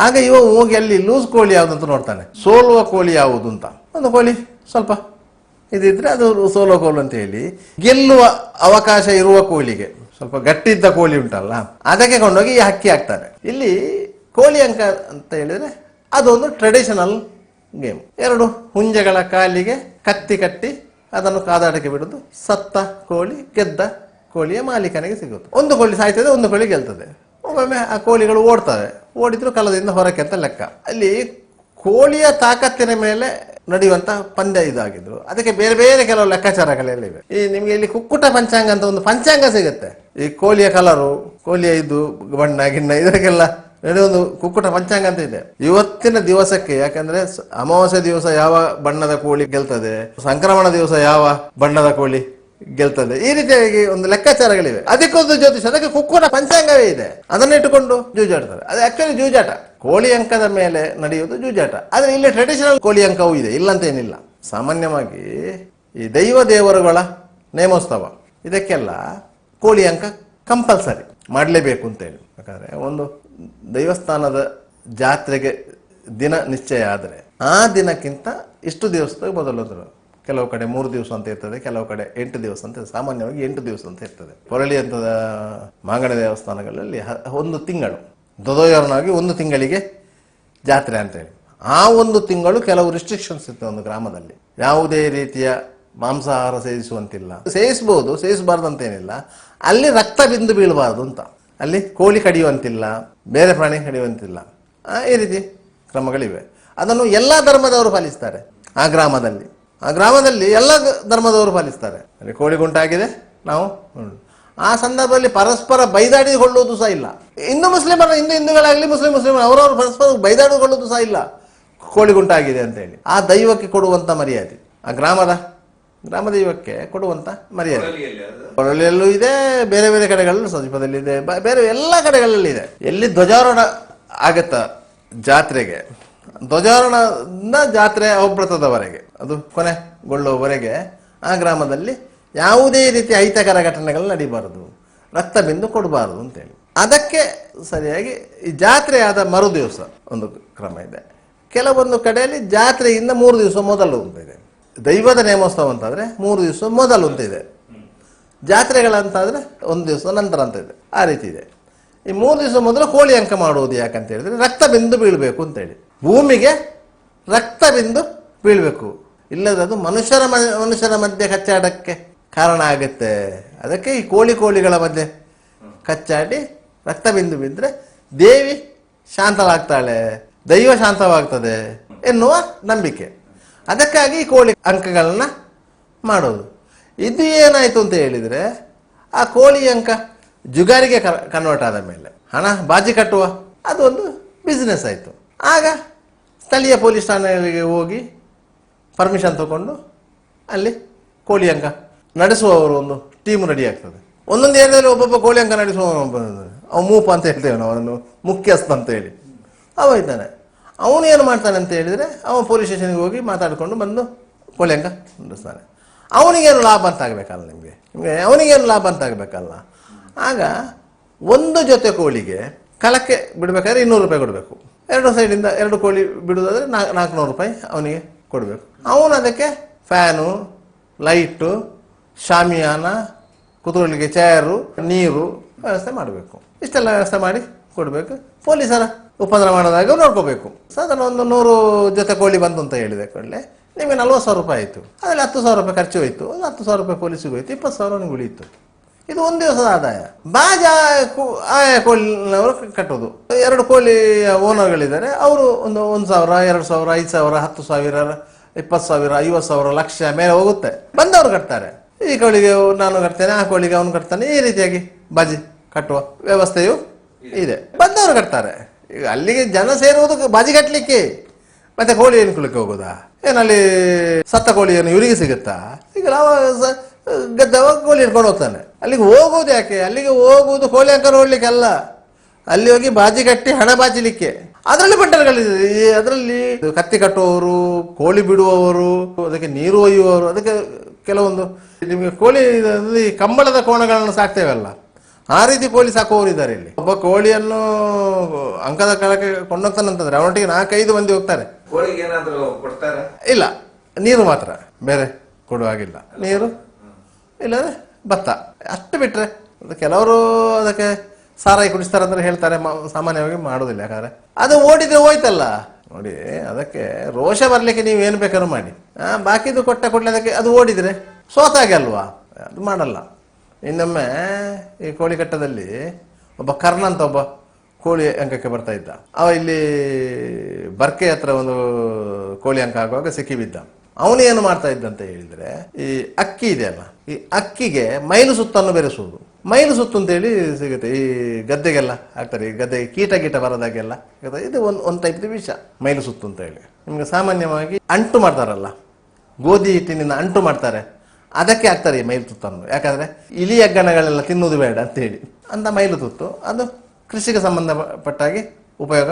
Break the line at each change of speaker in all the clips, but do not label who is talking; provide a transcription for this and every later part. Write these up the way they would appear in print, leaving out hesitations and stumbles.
ಆಗ ಇವ ಹೋಗಿ ಅಲ್ಲಿ ಲೂಸ್ ಕೋಳಿ ಯಾವುದು ಅಂತ ನೋಡ್ತಾನೆ, ಸೋಲುವ ಕೋಳಿ ಯಾವುದು ಅಂತ. ಒಂದು ಕೋಳಿ ಸ್ವಲ್ಪ ಇದಿದ್ರೆ ಅದು ಸೋಲುವ ಕೋಲು ಅಂತ ಹೇಳಿ, ಗೆಲ್ಲುವ ಅವಕಾಶ ಇರುವ ಕೋಳಿಗೆ, ಸ್ವಲ್ಪ ಗಟ್ಟಿದ್ದ ಕೋಳಿ ಉಂಟಲ್ಲ ಅದಕ್ಕೆ ಕೊಂಡೋಗಿ ಈ ಹಕ್ಕಿ ಹಾಕ್ತಾರೆ. ಇಲ್ಲಿ ಕೋಳಿ ಅಂಕ ಅಂತ ಹೇಳಿದ್ರೆ ಅದೊಂದು ಟ್ರೆಡಿಷನಲ್ ಗೇಮ್. 2 ಹುಂಜಗಳ ಕಾಲಿಗೆ ಕತ್ತಿ ಕಟ್ಟಿ ಅದನ್ನು ಕಾದಾಟಕ್ಕೆ ಬಿಡುದು, ಸತ್ತ ಕೋಳಿ ಗೆದ್ದ ಕೋಳಿಯ ಮಾಲೀಕನಿಗೆ ಸಿಗುತ್ತೆ. ಒಂದು ಕೋಳಿ ಸಾಯ್ತದೆ, ಒಂದು ಕೋಳಿ ಗೆಲ್ತದೆ. ಒಮ್ಮೊಮ್ಮೆ ಆ ಕೋಳಿಗಳು ಓಡ್ತವೆ, ಓಡಿದ್ರು ಕಲದಿಂದ ಹೊರಕ್ಕೆ ಅಂತ ಲೆಕ್ಕ. ಅಲ್ಲಿ ಕೋಳಿಯ ತಾಕತ್ತಿನ ಮೇಲೆ ನಡೆಯುವಂತ ಪಂದ್ಯ ಇದಾಗಿದ್ರು. ಅದಕ್ಕೆ ಬೇರೆ ಬೇರೆ ಕೆಲವು ಲೆಕ್ಕಾಚಾರಗಳೆಲ್ಲ ಇವೆ. ಈ ನಿಮ್ಗೆ ಇಲ್ಲಿ ಕುಕ್ಕುಟ ಪಂಚಾಂಗ ಅಂತ ಒಂದು ಪಂಚಾಂಗ ಸಿಗುತ್ತೆ. ಈ ಕೋಳಿಯ ಕಲರು, ಕೋಳಿಯ ಇದು ಬಣ್ಣ ಗಿಣ್ಣ ಇದಕ್ಕೆಲ್ಲ ಒಂದು ಕುಕ್ಕುಟ ಪಂಚಾಂಗ ಅಂತ ಇದೆ. ಇವತ್ತಿನ ದಿವಸಕ್ಕೆ, ಯಾಕಂದ್ರೆ ಅಮಾವಾಸ್ಯ ದಿವಸ ಯಾವ ಬಣ್ಣದ ಕೋಳಿ ಗೆಲ್ತದೆ, ಸಂಕ್ರಮಣ ದಿವಸ ಯಾವ ಬಣ್ಣದ ಕೋಳಿ ಗೆಲ್ತದೆ, ಈ ರೀತಿಯಾಗಿ ಒಂದು ಲೆಕ್ಕಾಚಾರಗಳಿವೆ. ಅದಕ್ಕೊಂದು ಜ್ಯೋತಿಷ, ಅದಕ್ಕೆ ಕುಕ್ಕುಟ ಪಂಚಾಂಗವೇ ಇದೆ. ಅದನ್ನ ಇಟ್ಟುಕೊಂಡು ಜೂಜಾಡ್ತಾರೆ. ಅದು ಆಕ್ಚುಲಿ ಜೂಜಾಟ, ಕೋಳಿ ಅಂಕದ ಮೇಲೆ ನಡೆಯುವುದು ಜೂಜಾಟ. ಆದ್ರೆ ಇಲ್ಲಿ ಟ್ರೆಡಿಷನಲ್ ಕೋಳಿ ಅಂಕವೂ ಇದೆ, ಇಲ್ಲಂತ ಏನಿಲ್ಲ. ಸಾಮಾನ್ಯವಾಗಿ ಈ ದೈವ ದೇವರುಗಳ ನೇಮೋತ್ಸವ ಇದಕ್ಕೆಲ್ಲ ಕೋಳಿ ಅಂಕ ಕಂಪಲ್ಸರಿ ಮಾಡಲೇಬೇಕು ಅಂತೇಳಿ. ಯಾಕಂದ್ರೆ ಒಂದು ದೈವಸ್ಥಾನದ ಜಾತ್ರೆಗೆ ದಿನ ನಿಶ್ಚಯ ಆದರೆ ಆ ದಿನಕ್ಕಿಂತ ಇಷ್ಟು ದಿವಸದ ಮೊದಲು, ಕೆಲವು ಕಡೆ 3 ದಿವಸ ಅಂತ ಇರ್ತದೆ, ಕೆಲವು ಕಡೆ 8 ದಿವಸ ಅಂತ, ಸಾಮಾನ್ಯವಾಗಿ 8 ದಿವಸ ಅಂತ ಇರ್ತದೆ. ಹೊರಳಿ ಅಂತದ ಮಾಂಗಡ ದೇವಸ್ಥಾನಗಳಲ್ಲಿ 1 ತಿಂಗಳು ದೊದೋಯರನಾಗಿ 1 ತಿಂಗಳಿಗೆ ಜಾತ್ರೆ ಅಂತೇಳಿ. ಆ 1 ತಿಂಗಳು ಕೆಲವು ರಿಸ್ಟ್ರಿಕ್ಷನ್ಸ್ ಇರ್ತದೆ. ಒಂದು ಗ್ರಾಮದಲ್ಲಿ ಯಾವುದೇ ರೀತಿಯ ಮಾಂಸಾಹಾರ ಸೇವಿಸುವಂತಿಲ್ಲ, ಸೇವಿಸಬಹುದು, ಸೇವಿಸಬಾರ್ದು ಅಂತೇನಿಲ್ಲ. ಅಲ್ಲಿ ರಕ್ತ ಬಿಂದು ಬೀಳಬಾರ್ದು ಅಂತ, ಅಲ್ಲಿ ಕೋಳಿ ಕಡಿಯುವಂತಿಲ್ಲ, ಬೇರೆ ಪ್ರಾಣಿ ಕಡಿಯುವಂತಿಲ್ಲ. ಈ ರೀತಿ ಕ್ರಮಗಳಿವೆ. ಅದನ್ನು ಎಲ್ಲ ಧರ್ಮದವರು ಪಾಲಿಸ್ತಾರೆ. ಆ ಗ್ರಾಮದಲ್ಲಿ ಎಲ್ಲ ಧರ್ಮದವರು ಪಾಲಿಸ್ತಾರೆ. ಅಲ್ಲಿ ಕೋಳಿ ಗುಂಟಾಗಿದೆ ನಾವು, ಆ ಸಂದರ್ಭದಲ್ಲಿ ಪರಸ್ಪರ ಬೈದಾಡಿಕೊಳ್ಳುವುದು ಸಹ ಇಲ್ಲ. ಹಿಂದೂಗಳಾಗಲಿ ಮುಸ್ಲಿಮರು ಅವರವರು ಪರಸ್ಪರ ಬೈದಾಡಿಕೊಳ್ಳುವುದು ಸಹ ಇಲ್ಲ. ಕೋಳಿ ಗುಂಟಾಗಿದೆ ಅಂತ ಹೇಳಿ ಆ ದೈವಕ್ಕೆ ಕೊಡುವಂತ ಮರ್ಯಾದೆ, ಆ ಗ್ರಾಮ ದೈವಕ್ಕೆ ಕೊಡುವಂತ ಮರ್ಯಾದೆ ಹೊರಳಿಯಲ್ಲೂ ಇದೆ, ಬೇರೆ ಬೇರೆ ಕಡೆಗಳಲ್ಲೂ ಸಮೀಪದಲ್ಲಿ ಇದೆ, ಬೇರೆ ಎಲ್ಲ ಕಡೆಗಳಲ್ಲಿ ಇದೆ. ಎಲ್ಲಿ ಧ್ವಜಾರೋಹಣ ಆಗತ್ತ ಜಾತ್ರೆಗೆ, ಧ್ವಜಾರೋಹಣದಿಂದ ಜಾತ್ರೆ ಅವಭೃತದವರೆಗೆ, ಅದು ಕೊನೆಗೊಳ್ಳುವವರೆಗೆ ಆ ಗ್ರಾಮದಲ್ಲಿ ಯಾವುದೇ ರೀತಿಯ ಅಹಿತಕರ ಘಟನೆಗಳು ನಡೀಬಾರದು, ರಕ್ತ ಬಿಂದು ಕೊಡಬಾರದು ಅಂತೇಳಿ. ಅದಕ್ಕೆ ಸರಿಯಾಗಿ ಈ ಜಾತ್ರೆ ಆದ ಮರು ದಿವಸ ಒಂದು ಕ್ರಮ ಇದೆ. ಕೆಲವೊಂದು ಕಡೆಯಲ್ಲಿ ಜಾತ್ರೆಯಿಂದ 3 ದಿವಸ ಮೊದಲು ಅಂತ ಇದೆ. ದೈವದ ನೇಮೋತ್ಸವ ಅಂತಾದ್ರೆ 3 ದಿವಸ ಮೊದಲು ಅಂತ ಇದೆ. ಜಾತ್ರೆಗಳಂತಾದ್ರೆ 1 ದಿವಸ ನಂತರ ಅಂತ ಇದೆ. ಆ ರೀತಿ ಇದೆ. ಈ 3 ದಿವಸ ಮೊದಲು ಕೋಳಿ ಅಂಕ ಮಾಡುವುದು ಯಾಕಂತ ಹೇಳಿದ್ರೆ ರಕ್ತ ಬಿಂದು ಬೀಳಬೇಕು ಅಂತೇಳಿ, ಭೂಮಿಗೆ ರಕ್ತ ಬಿಂದು ಬೀಳಬೇಕು. ಇಲ್ಲದ ಅದು ಮನುಷ್ಯರ ಮಧ್ಯೆ ಕಚ್ಚಾಟಕ್ಕೆ ಕಾರಣ ಆಗುತ್ತೆ. ಅದಕ್ಕೆ ಈ ಕೋಳಿಗಳ ಮಧ್ಯೆ ಕಚ್ಚಾಡಿ ರಕ್ತ ಬಿಂದು ಬಿದ್ದರೆ ದೇವಿ ಶಾಂತವಾಗ್ತಾಳೆ, ದೈವ ಶಾಂತವಾಗ್ತದೆ ಎನ್ನುವ ನಂಬಿಕೆ. ಅದಕ್ಕಾಗಿ ಈ ಕೋಳಿ ಅಂಕಗಳನ್ನ ಮಾಡೋದು. ಇದು ಏನಾಯ್ತು ಅಂತ ಹೇಳಿದ್ರೆ, ಆ ಕೋಳಿ ಅಂಕ ಜುಗಾರಿಗೆ ಕನ್ವರ್ಟ್ ಆದ ಮೇಲೆ ಹಣ ಬಾಜಿ ಕಟ್ಟುವ ಅದೊಂದು ಬಿಸ್ನೆಸ್ ಆಯಿತು. ಆಗ ಸ್ಥಳೀಯ ಪೊಲೀಸ್ ಠಾಣೆಗಳಿಗೆ ಹೋಗಿ ಪರ್ಮಿಷನ್ ತಗೊಂಡು ಅಲ್ಲಿ ಕೋಳಿ ಅಂಕ ನಡೆಸುವವರು ಒಂದು ಟೀಮ್ ರೆಡಿ ಆಗ್ತದೆ. ಒಂದೊಂದು ಏರಿಯಾದಲ್ಲಿ ಒಬ್ಬೊಬ್ಬ ಕೋಳಿ ಅಂಕ ನಡೆಸುವ ಅವ ಮೂಪ ಅಂತ ಹೇಳ್ತೇವೆ ನಾವು, ಅವನು ಮುಖ್ಯಸ್ಥ ಅಂತ ಹೇಳಿ ಅವ ಇದ್ದಾನೆ. ಅವನು ಏನು ಮಾಡ್ತಾನೆ ಅಂತ ಹೇಳಿದರೆ, ಅವ ಪೊಲೀಸ್ ಸ್ಟೇಷನ್ಗೆ ಹೋಗಿ ಮಾತಾಡಿಕೊಂಡು ಬಂದು ಕೋಳಿ ಅಂಕ ನಡೆಸ್ತಾನೆ. ಅವನಿಗೇನು ಲಾಭ ಅಂತ ಆಗಬೇಕಲ್ಲ, ನಿಮಗೆ ಅವನಿಗೇನು ಲಾಭ ಅಂತ ಆಗಬೇಕಲ್ಲ. ಆಗ ಒಂದು ಜೊತೆ ಕೋಳಿಗೆ ಕಳಕ್ಕೆ ಬಿಡಬೇಕಾದ್ರೆ 200 ರೂಪಾಯಿ ಕೊಡಬೇಕು. 2 ಸೈಡಿಂದ 2 ಕೋಳಿ ಬಿಡುವುದಾದ್ರೆ 400 ರೂಪಾಯಿ ಅವನಿಗೆ ಕೊಡಬೇಕು. ಅವನು ಅದಕ್ಕೆ ಫ್ಯಾನು, ಲೈಟು, ಶಾಮಿಯಾನ, ಕೂತ್ಕೊಳ್ಳಿಕ್ಕೆ ಚೇರು, ನೀರು ವ್ಯವಸ್ಥೆ ಮಾಡಬೇಕು. ಇಷ್ಟೆಲ್ಲ ವ್ಯವಸ್ಥೆ ಮಾಡಿ ಕೊಡಬೇಕು. ಪೊಲೀಸರ ಉಪದ್ರ ಮಾಡೋದಾಗ ನೋಡ್ಕೋಬೇಕು. ಸಾಧಾರಣ ಒಂದು 100 ಜೊತೆ ಕೋಳಿ ಬಂತು ಅಂತ ಹೇಳಿದೆ ಕೊಳ್ಳೆ ನಿಮಗೆ 40,000 ರೂಪಾಯಿ ಆಯಿತು. ಅದರಲ್ಲಿ 10,000 ರೂಪಾಯಿ ಖರ್ಚು ಹೋಯಿತು, 10,000 ರೂಪಾಯಿ ಪೊಲೀಸಿಗೆ ಹೋಯ್ತು, 20,000 ನಿಮ್ಗೆ ಉಳಿಯಿತು. ಇದು 1 ದಿವಸದ ಆದಾಯ. ಆಯಾ ಕೋಳಿನವರು ಕಟ್ಟೋದು. 2 ಕೋಳಿ ಓನರ್ಗಳಿದ್ದಾರೆ, ಅವರು ಒಂದು 1,000, 2,000, 5,000, 10,000, 20,000, 50,000, ಲಕ್ಷ ಮೇಲೆ ಹೋಗುತ್ತೆ. ಬಂದವರು ಕಟ್ತಾರೆ. ಈ ಕೋಳಿಗೆ ನಾನು ಕಟ್ತೇನೆ, ಆ ಕೋಳಿಗೆ ಅವನು ಕಟ್ತಾನೆ, ಈ ರೀತಿಯಾಗಿ ಬಾಜಿ ಕಟ್ಟುವ ವ್ಯವಸ್ಥೆಯು ಇದೆ. ಬಂದವರು ಕಟ್ತಾರೆ. ಈಗ ಅಲ್ಲಿಗೆ ಜನ ಸೇರುವುದು ಬಾಜಿ ಕಟ್ಟಲಿಕ್ಕೆ, ಮತ್ತೆ ಕೋಳಿ ಏನು ಕುಳಿಕ್ಕೆ ಹೋಗೋದಾ? ಏನಲ್ಲಿ ಸತ್ತ ಕೋಳಿ ಏನು ಇವರಿಗೆ ಸಿಗುತ್ತಾ? ಈಗ ನಾವು ಗದ್ದವ ಕೋಳಿ ಹಿಡ್ಕೊಂಡು ಹೋಗ್ತಾನೆ. ಅಲ್ಲಿಗೆ ಹೋಗುವುದು ಯಾಕೆ? ಅಲ್ಲಿಗೆ ಹೋಗುವುದು ಕೋಳಿ ಅಂಕ ನೋಡ್ಲಿಕ್ಕೆ ಅಲ್ಲ, ಅಲ್ಲಿ ಹೋಗಿ ಬಾಜಿ ಕಟ್ಟಿ ಹಣ ಬಾಚಲಿಕ್ಕೆ. ಅದರಲ್ಲಿ ಬಂಡಲ್ಗಳಿದೆ. ಅದರಲ್ಲಿ ಕತ್ತಿ ಕಟ್ಟುವವರು, ಕೋಳಿ ಬಿಡುವವರು, ಅದಕ್ಕೆ ನೀರು ಒಯ್ಯುವವರು, ಅದಕ್ಕೆ ಕೆಲವೊಂದು ನಿಮಗೆ ಕೋಳಿ ಕಂಬಳದ ಕೋಣಗಳನ್ನು ಸಾಕ್ತೇವಲ್ಲ, ಆ ರೀತಿ ಕೋಳಿ ಸಾಕುವವರು ಇದ್ದಾರೆ ಇಲ್ಲಿ. ಒಬ್ಬ ಕೋಳಿಯನ್ನು ಅಂಕದ ಕೆಳಗೆ ಕೊಂಡೋಗ್ತಾನಂತಂದ್ರೆ ಅವನೊಟ್ಟಿಗೆ 4-5 ಮಂದಿ ಹೋಗ್ತಾರೆ.
ಕೋಳಿಗೆ ಏನಾದ್ರು ಕೊಡ್ತಾರೆ?
ಇಲ್ಲ, ನೀರು ಮಾತ್ರ, ಬೇರೆ ಕೊಡುವಾಗಿಲ್ಲ. ನೀರು ಇಲ್ಲದೆ ಭತ್ತ ಅಷ್ಟು ಬಿಟ್ರೆ. ಕೆಲವರು ಅದಕ್ಕೆ ಸಾರಾಯಿ ಕುಡಿಸ್ತಾರೆ ಅಂದ್ರೆ ಹೇಳ್ತಾರೆ, ಸಾಮಾನ್ಯವಾಗಿ ಮಾಡುದಿಲ್ಲ. ಯಾಕಂದ್ರೆ ಅದು ಓಡಿದ್ರೆ ಹೋಯ್ತಲ್ಲ. ನೋಡಿ, ಅದಕ್ಕೆ ರೋಷ ಬರ್ಲಿಕ್ಕೆ ನೀವು ಏನು ಬೇಕಾದ್ರೂ ಮಾಡಿ, ಬಾಕಿದು ಕೊಟ್ಟ ಕೂಡಲೇ ಅದಕ್ಕೆ ಅದು ಓಡಿದ್ರೆ ಸೋತಾಗೆ ಅಲ್ವಾ, ಅದು ಮಾಡಲ್ಲ. ಇನ್ನೊಮ್ಮೆ ಈ ಕೋಳಿ ಕಟ್ಟದಲ್ಲಿ ಒಬ್ಬ ಕರ್ಣ ಅಂತ ಒಬ್ಬ ಕೋಳಿ ಅಂಕಕ್ಕೆ ಬರ್ತಾ ಇದ್ದ. ಅವ ಇಲ್ಲಿ ಬರ್ಕೆ ಹತ್ರ ಒಂದು ಕೋಳಿ ಅಂಕ ಆಗುವಾಗ ಸಿಕ್ಕಿ ಬಿದ್ದ. ಅವನು ಏನು ಮಾಡ್ತಾ ಇದ್ದ ಅಂತ ಹೇಳಿದ್ರೆ, ಈ ಅಕ್ಕಿ ಇದೆಯಲ್ಲ, ಈ ಅಕ್ಕಿಗೆ ಮೈಲು ಸುತ್ತನ್ನು ಬೆರೆಸುವುದು. ಮೈಲು ಸುತ್ತು ಅಂತೇಳಿ ಸಿಗುತ್ತೆ, ಈ ಗದ್ದೆಗೆಲ್ಲ ಹಾಕ್ತಾರೆ. ಈ ಗದ್ದೆಗೆ ಕೀಟ ಬರೋದಾಗೆಲ್ಲ ಇದು ಒಂದು ಟೈಪ್ ವಿಷ, ಮೈಲು ಸುತ್ತು ಅಂತ ಹೇಳಿ. ನಿಮ್ಗೆ ಸಾಮಾನ್ಯವಾಗಿ ಅಂಟು ಮಾಡ್ತಾರಲ್ಲ, ಗೋಧಿ ಹಿಟ್ಟಿನಿಂದ ಅಂಟು ಮಾಡ್ತಾರೆ, ಅದಕ್ಕೆ ಹಾಕ್ತಾರೆ ಈ ಮೈಲು ತುತ್ತನ್ನು. ಯಾಕಂದ್ರೆ ಇಲಿ ಅಗ್ಗಣಗಳೆಲ್ಲ ತಿನ್ನುವುದು ಬೇಡ ಅಂತೇಳಿ ಅಂತ ಮೈಲು ತುತ್ತು ಅದು ಕೃಷಿಗೆ ಸಂಬಂಧಪಟ್ಟಾಗಿ ಉಪಯೋಗ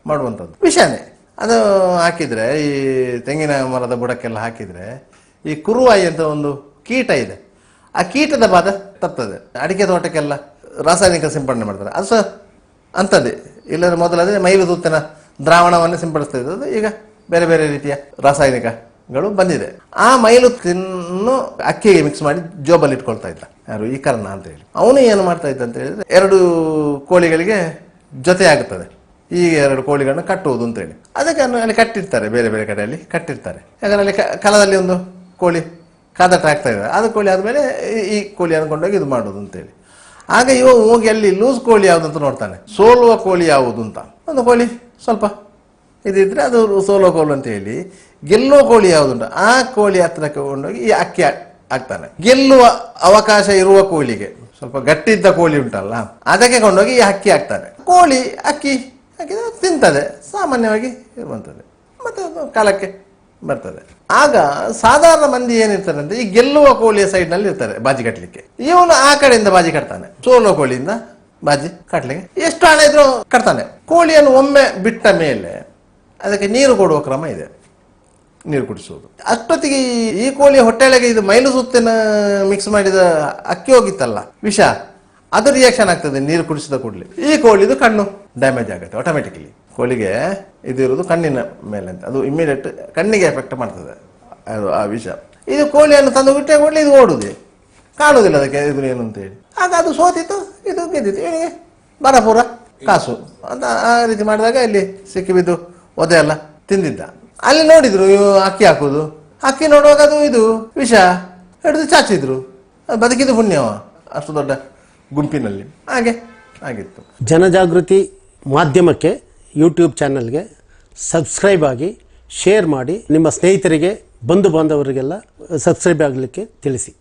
ಮಾಡುವಂಥದ್ದು ವಿಷಯನೇ. ಅದು ಹಾಕಿದ್ರೆ, ಈ ತೆಂಗಿನ ಮರದ ಬುಡಕ್ಕೆಲ್ಲ ಹಾಕಿದ್ರೆ, ಈ ಕುರುವಾಯಿ ಅಂತ ಒಂದು ಕೀಟ ಇದೆ, ಆ ಕೀಟದ ಬಾಧ ತಪ್ತದೆ. ಅಡಿಕೆ ತೋಟಕ್ಕೆಲ್ಲ ರಾಸಾಯನಿಕ ಸಿಂಪಡಣೆ ಮಾಡ್ತಾರೆ, ಅದು ಸಹ ಅಂಥದ್ದೇ. ಇಲ್ಲದ್ರೆ ಮೊದಲಾದ್ರೆ ಮೈಲು ತುತ್ತಿನ ದ್ರಾವಣವನ್ನು ಸಿಂಪಡಿಸ್ತಾ ಇದ್ದದ್ದು, ಈಗ ಬೇರೆ ಬೇರೆ ರೀತಿಯ ರಾಸಾಯನಿಕಗಳು ಬಂದಿದೆ. ಆ ಮೈಲು ತಿನ್ನು ಅಕ್ಕಿಗೆ ಮಿಕ್ಸ್ ಮಾಡಿ ಜೋಬಲ್ಲಿ ಇಟ್ಕೊಳ್ತಾ ಇದ್ದ ಯಾರು, ಈ ಕರ್ಣ ಅಂತ ಹೇಳಿ. ಅವನು ಏನು ಮಾಡ್ತಾ ಇದ್ದ ಅಂತ ಹೇಳಿದ್ರೆ, 2 ಕೋಳಿಗಳಿಗೆ ಜೊತೆ ಆಗುತ್ತದೆ, ಈಗ 2 ಕೋಳಿಗಳನ್ನ ಕಟ್ಟುವುದು ಅಂತೇಳಿ. ಅದಕ್ಕೆ ಅಲ್ಲಿ ಕಟ್ಟಿರ್ತಾರೆ, ಬೇರೆ ಬೇರೆ ಕಡೆಯಲ್ಲಿ ಕಟ್ಟಿರ್ತಾರೆ. ಯಾಕಂದ್ರೆ ಅಲ್ಲಿ ಕಲದಲ್ಲಿ ಒಂದು ಕೋಳಿ ಕಾದಾಟ ಆಗ್ತಾ ಇದೆ, ಅದು ಕೋಳಿ ಆದಮೇಲೆ ಈ ಕೋಳಿ ಅನ್ಕೊಂಡೋಗಿ ಇದು ಮಾಡೋದು ಅಂತೇಳಿ. ಆಗ ಇವ ಹೋಗಿ ಅಲ್ಲಿ ಲೂಸ್ ಕೋಳಿ ಯಾವುದು ಅಂತ ನೋಡ್ತಾನೆ, ಸೋಲುವ ಕೋಳಿ ಯಾವುದು ಅಂತ. ಒಂದು ಕೋಳಿ ಸ್ವಲ್ಪ ಇದಿದ್ರೆ ಅದು ಸೋಲೋ ಕೋಲು ಅಂತ ಹೇಳಿ, ಗೆಲ್ಲುವ ಕೋಳಿ ಯಾವುದುಂಟು ಆ ಕೋಳಿ ಹತ್ರಕ್ಕೆ ಕೊಂಡೋಗಿ ಈ ಅಕ್ಕಿ ಹಾಕ್ತಾನೆ. ಗೆಲ್ಲುವ ಅವಕಾಶ ಇರುವ ಕೋಳಿಗೆ, ಸ್ವಲ್ಪ ಗಟ್ಟಿದ್ದ ಕೋಳಿ ಉಂಟಲ್ಲ, ಅದಕ್ಕೆ ಕೊಂಡೋಗಿ ಈ ಅಕ್ಕಿ ಹಾಕ್ತಾನೆ. ಕೋಳಿ ಅಕ್ಕಿ ಹಾಕಿದ್ರೆ ತಿಂತದೆ, ಸಾಮಾನ್ಯವಾಗಿ ಇರುವಂಥದ್ದು, ಮತ್ತೆ ಅದು ಕಾಲಕ್ಕೆ ಬರ್ತದೆ. ಆಗ ಸಾಧಾರಣ ಮಂದಿ ಏನಿರ್ತಾರೆ ಅಂತ, ಈ ಗೆಲ್ಲುವ ಕೋಳಿಯ ಸೈಡ್ ನಲ್ಲಿ ಇರ್ತಾರೆ ಬಾಜಿ ಕಟ್ಟಲಿಕ್ಕೆ. ಇವನು ಆ ಕಡೆಯಿಂದ ಬಾಜಿ ಕಟ್ತಾನೆ, ಸೋಲೋ ಕೋಳಿಯಿಂದ ಬಾಜಿ ಕಟ್ಲಿಕ್ಕೆ ಎಷ್ಟು ಹಣ ಇದ್ರು ಕಟ್ತಾನೆ. ಕೋಳಿಯನ್ನು ಒಮ್ಮೆ ಬಿಟ್ಟ ಮೇಲೆ ಅದಕ್ಕೆ ನೀರು ಕೊಡುವ ಕ್ರಮ ಇದೆ, ನೀರು ಕುಡಿಸುವುದು. ಅಷ್ಟೊತ್ತಿಗೆ ಈ ಕೋಳಿಯ ಹೊಟ್ಟೆಳೆಗೆ ಇದು ಮೈಲು ಸುತ್ತಿನ ಮಿಕ್ಸ್ ಮಾಡಿದ ಅಕ್ಕಿ ಹೋಗಿತ್ತಲ್ಲ ವಿಷ, ಅದು ರಿಯಾಕ್ಷನ್ ಆಗ್ತದೆ ನೀರು ಕುಡಿಸಿದ ಕೂಡಲೇ. ಈ ಕೋಳಿದು ಕಣ್ಣು ಡ್ಯಾಮೇಜ್ ಆಗುತ್ತೆ ಆಟೋಮೆಟಿಕಲಿ. ಕೋಳಿಗೆ ಇದಿರುವುದು ಕಣ್ಣಿನ ಮೇಲೆ ಅಂತ, ಅದು ಇಮಿಡಿಯೇಟ್ ಕಣ್ಣಿಗೆ ಎಫೆಕ್ಟ್ ಮಾಡ್ತದೆ ಅದು ಆ ವಿಷ. ಇದು ಕೋಳಿಯನ್ನು ತಂದು ಬಿಟ್ಟೆ ಕೂಡಲೇ ಇದು ಓಡುದೆ, ಕಾಣುವುದಿಲ್ಲ ಅದಕ್ಕೆ ಇದು ಏನು ಅಂತೇಳಿ. ಆಗ ಅದು ಸೋತಿತ್ತು, ಇದು ಗೆದ್ದಿತ್ತು, ಇವನಿಗೆ ಬರಪೂರ ಕಾಸು ಅಂತ. ಆ ರೀತಿ ಮಾಡಿದಾಗ ಇಲ್ಲಿ ಸಿಕ್ಕಿಬಿದ್ದು ಒದೆ ಎಲ್ಲ ತಿಂದಿದ್ದ. ಅಲ್ಲಿ ನೋಡಿದ್ರು ಅಕ್ಕಿ ಹಾಕುದು, ಅಕ್ಕಿ ನೋಡುವಾಗ ಅದು ಇದು ವಿಷ ಹಿಡಿದು ಚಾಚಿದ್ರು, ಬದುಕಿದ್ದು ಪುಣ್ಯವ ಅಷ್ಟು ದೊಡ್ಡ ಗುಂಪಿನಲ್ಲಿ. ಹಾಗೆ ಆಗಿತ್ತು.
ಜನಜಾಗೃತಿ ಮಾಧ್ಯಮಕ್ಕೆ ಯೂಟ್ಯೂಬ್ ಚಾನಲ್ಗೆ ಸಬ್ಸ್ಕ್ರೈಬ್ ಆಗಿ, ಶೇರ್ ಮಾಡಿ, ನಿಮ್ಮ ಸ್ನೇಹಿತರಿಗೆ ಬಂಧು ಬಾಂಧವರಿಗೆಲ್ಲ ಸಬ್ಸ್ಕ್ರೈಬ್ ಆಗಲಿಕ್ಕೆ ತಿಳಿಸಿ.